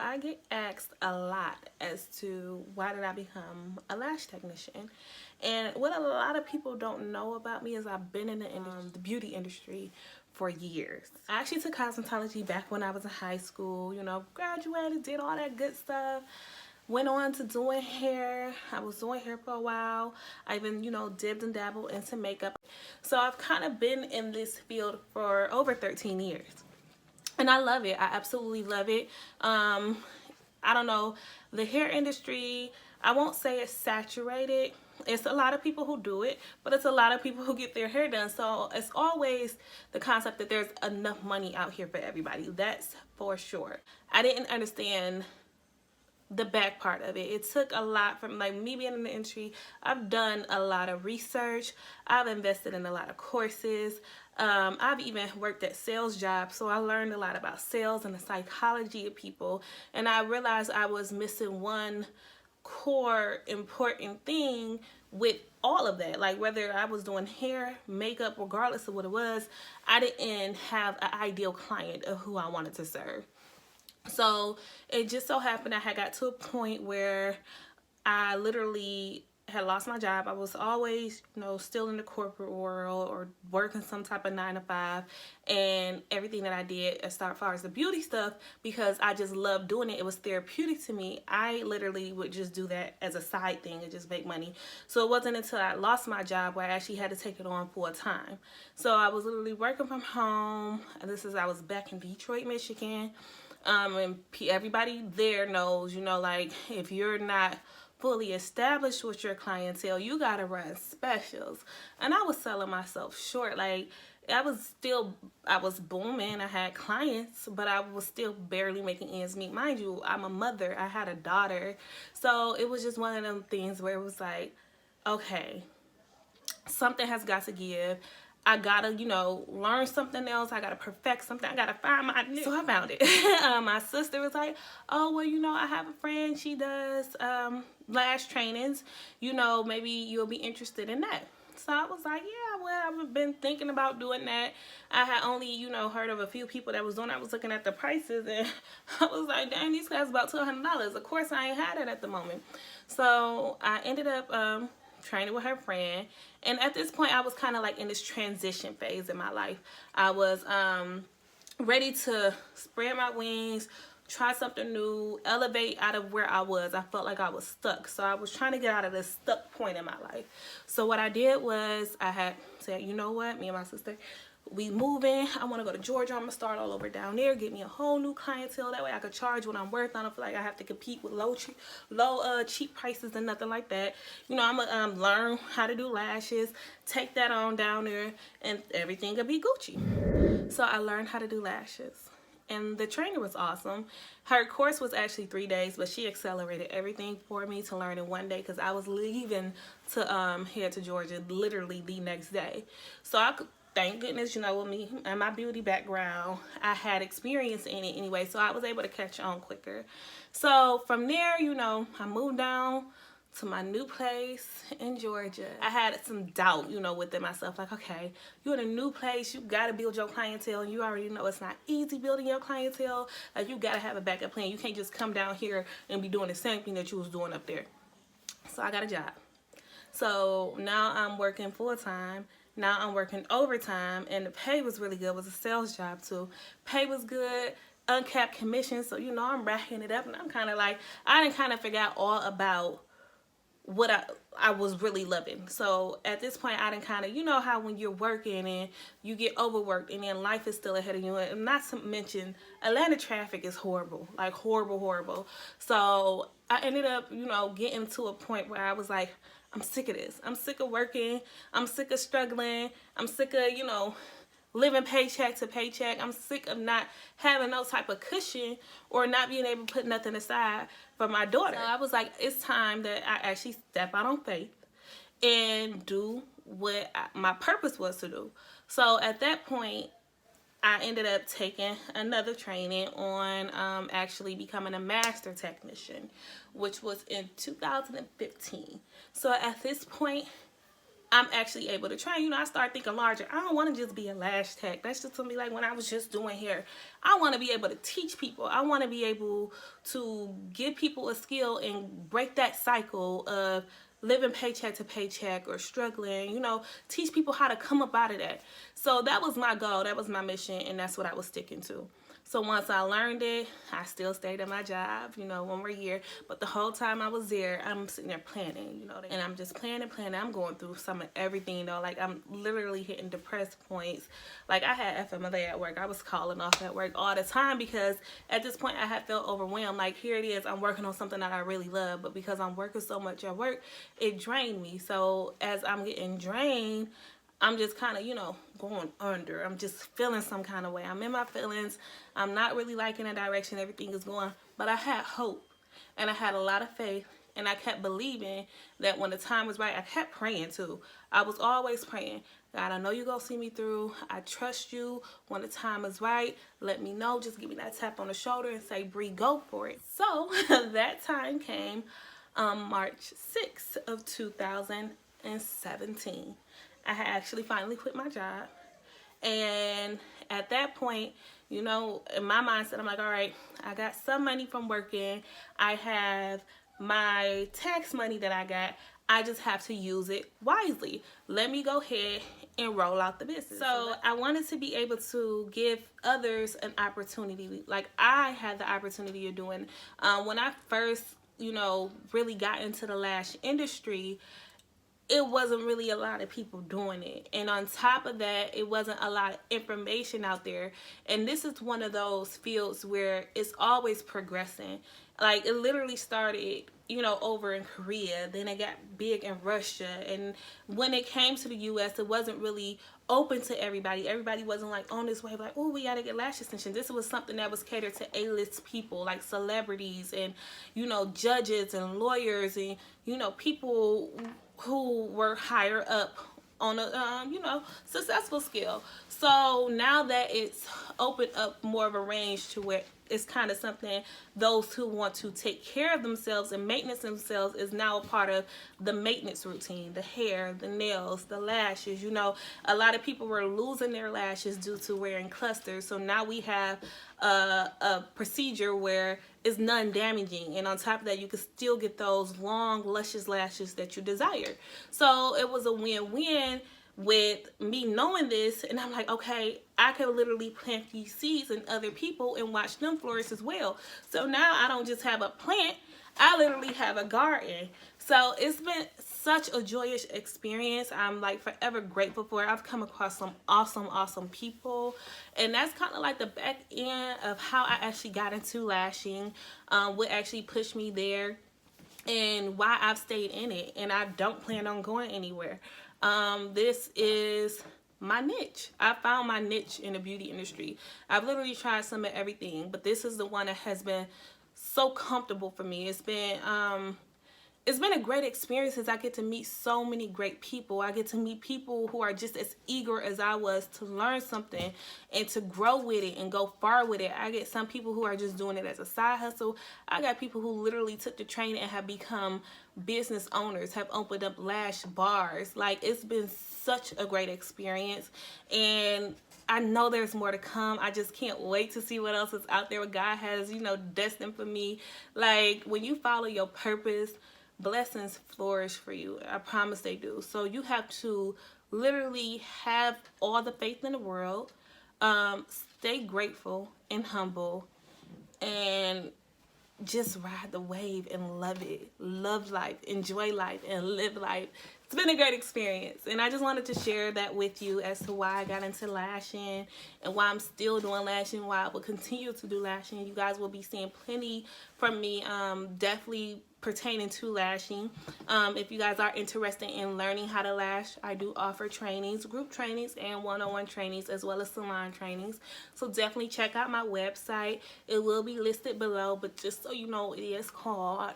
I get asked a lot as to why did I become a lash technician. And what a lot of people don't know about me is I've been in the beauty industry for years. I actually took cosmetology back when I was in high school, you know, graduated, did all that good stuff. Went on to doing hair. I was doing hair for a while. I even, you know, dipped and dabbled into makeup. So I've kind of been in this field for over 13 years. And I love it. I absolutely love it. I don't know, the hair industry, I won't say it's saturated. It's a lot of people who do it, but it's a lot of people who get their hair done. So it's always the concept that there's enough money out here for everybody. That's for sure. I didn't understand the back part of it. It took a lot from like me being in the industry. I've done a lot of research. I've invested in a lot of courses. I've even worked at sales jobs, so I learned a lot about sales and the psychology of people, and I realized I was missing one core important thing with all of that. Like whether I was doing hair, makeup, regardless of what it was, I didn't have an ideal client of who I wanted to serve. So it just so happened I had got to a point where I literally had lost my job. I was always, you know, still in the corporate world or working some type of 9-to-5, and everything that I did as far as the beauty stuff, because I just loved doing it. It was therapeutic to me. I literally would just do that as a side thing and just make money. So it wasn't until I lost my job where I actually had to take it on full time. So I was literally working from home. I was back in Detroit, Michigan. And everybody there knows, you know, like if you're not fully established with your clientele, you gotta run specials. And I was selling myself short. Like I was booming. I had clients, but I was still barely making ends meet. Mind you, I'm a mother. I had a daughter. So it was just one of them things where it was like, okay, something has got to give. I gotta, you know, learn something else. I gotta perfect something. I gotta find my niche. So I found it. My sister was like, oh, well, you know, I have a friend. She does lash trainings. You know, maybe you'll be interested in that. So I was like, yeah, well, I've been thinking about doing that. I had only, you know, heard of a few people that was doing it. I was looking at the prices and I was like, dang, these guys about $200. Of course, I ain't had it at the moment. So I ended up training with her friend, and at this point I was kind of like in this transition phase in my life. I was ready to spread my wings, try something new, elevate out of where I was. I felt like I was stuck, so I was trying to get out of this stuck point in my life. So what I did was I had said, you know what, me and my sister, we moving. I want to go to Georgia. I'm gonna start all over down there, get me a whole new clientele. That way I could charge what I'm worth. I don't feel like I have to compete with cheap prices and nothing like that. You know, I'm gonna learn how to do lashes, take that on down there, and everything will be Gucci. So I learned how to do lashes, and the trainer was awesome. Her course was actually 3 days, but she accelerated everything for me to learn in 1 day, because I was leaving to head to Georgia literally the next day. So I could, thank goodness, you know, with me and my beauty background, I had experience in it anyway, so I was able to catch on quicker. So from there, you know, I moved down to my new place in Georgia. I had some doubt, you know, within myself, like, okay, you're in a new place, you gotta build your clientele, and you already know it's not easy building your clientele. Like, you gotta have a backup plan. You can't just come down here and be doing the same thing that you was doing up there. So I got a job. So now I'm working full-time. Now I'm working overtime, and the pay was really good. It was a sales job too. Pay was good, uncapped commission. So, you know, I'm racking it up, and I'm kind of like, I didn't kind of figure out all about what I was really loving. So at this point, I didn't kind of, you know how when you're working and you get overworked and then life is still ahead of you. And not to mention, Atlanta traffic is horrible, like horrible, horrible. So I ended up, you know, getting to a point where I was like, I'm sick of this. I'm sick of working. I'm sick of struggling. I'm sick of, you know, living paycheck to paycheck. I'm sick of not having no type of cushion or not being able to put nothing aside for my daughter. So I was like, it's time that I actually step out on faith and do what my purpose was to do. So at that point, I ended up taking another training on actually becoming a master technician, which was in 2015. So at this point, I'm actually able to train. You know, I start thinking larger. I don't want to just be a lash tech. That's just to me like when I was just doing hair. I want to be able to teach people. I want to be able to give people a skill and break that cycle of living paycheck to paycheck or struggling, you know, teach people how to come up out of that. So that was my goal, that was my mission, and that's what I was sticking to. So once I learned it, I still stayed at my job, you know, 1 more year. But the whole time I was there, I'm sitting there planning, you know, and I'm just planning. I'm going through some of everything, though. Like, I'm literally hitting depressed points. Like, I had FMLA at work. I was calling off at work all the time because at this point I had felt overwhelmed. Like, here it is, I'm working on something that I really love. But because I'm working so much at work, it drained me. So as I'm getting drained, I'm just kind of, you know, going under. I'm just feeling some kind of way. I'm in my feelings. I'm not really liking the direction everything is going. But I had hope. And I had a lot of faith. And I kept believing that when the time was right, I kept praying too. I was always praying. God, I know you're going to see me through. I trust you. When the time is right, let me know. Just give me that tap on the shoulder and say, Bree, go for it. So that time came March 6th of 2017. I had actually finally quit my job. And at that point, you know, in my mindset, I'm like, all right, I got some money from working. I have my tax money that I got. I just have to use it wisely. Let me go ahead and roll out the business. So I wanted to be able to give others an opportunity like I had the opportunity of doing. When I first, you know, really got into the lash industry, it wasn't really a lot of people doing it. And on top of that, it wasn't a lot of information out there. And this is one of those fields where it's always progressing. Like, it literally started, you know, over in Korea. Then it got big in Russia. And when it came to the U.S., it wasn't really open to everybody. Everybody wasn't like on this wave like, oh, we gotta get lash extensions. This was something that was catered to A-list people, like celebrities and, you know, judges and lawyers and, you know, people who were higher up on a you know, successful scale. So now that it's opened up more of a range to where it's kind of something those who want to take care of themselves and maintenance themselves is now a part of the maintenance routine. The hair, the nails, the lashes. You know, a lot of people were losing their lashes due to wearing clusters. So now we have a procedure where it's non-damaging, and on top of that, you can still get those long, luscious lashes that you desire. So it was a win-win with me knowing this, and I'm like, okay, I can literally plant these seeds in other people and watch them flourish as well. So now I don't just have a plant, I literally have a garden. So it's been such a joyous experience. I'm like forever grateful for it. I've come across some awesome people, and that's kind of like the back end of how I actually got into lashing. What actually pushed me there and why I've stayed in it, and I don't plan on going anywhere. This is my niche. I found my niche in the beauty industry. I've literally tried some of everything, but this is the one that has been so comfortable for me. It's been a great experience as I get to meet so many great people. I get to meet people who are just as eager as I was to learn something and to grow with it and go far with it. I get some people who are just doing it as a side hustle. I got people who literally took the training and have become business owners, have opened up lash bars. Like, it's been such a great experience, and I know there's more to come. I just can't wait to see what else is out there, what God has, you know, destined for me. Like, when you follow your purpose, blessings flourish for you. I promise they do. So you have to literally have all the faith in the world, stay grateful and humble, and just ride the wave and love it. Love life, enjoy life, and live life. It's been a great experience, and I just wanted to share that with you as to why I got into lashing and why I'm still doing lashing, why I will continue to do lashing. You guys will be seeing plenty from me, definitely pertaining to lashing. If you guys are interested in learning how to lash, I do offer trainings, group trainings, and one-on-one trainings, as well as salon trainings. So definitely check out my website. It will be listed below, but just so you know, it is called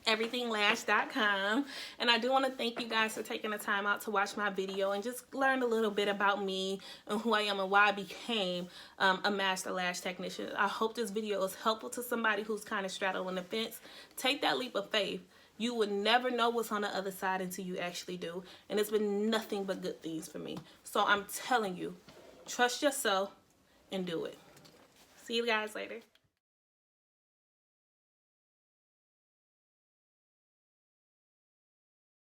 everythinglash.com. And I do want to thank you guys for taking the time out to watch my video and just learn a little bit about me and who I am and why I became a master lash technician. I hope this video is helpful to somebody who's kind of straddling the fence. Take that leap of faith. You would never know what's on the other side until you actually do. And it's been nothing but good things for me. So I'm telling you, trust yourself and do it. See you guys later.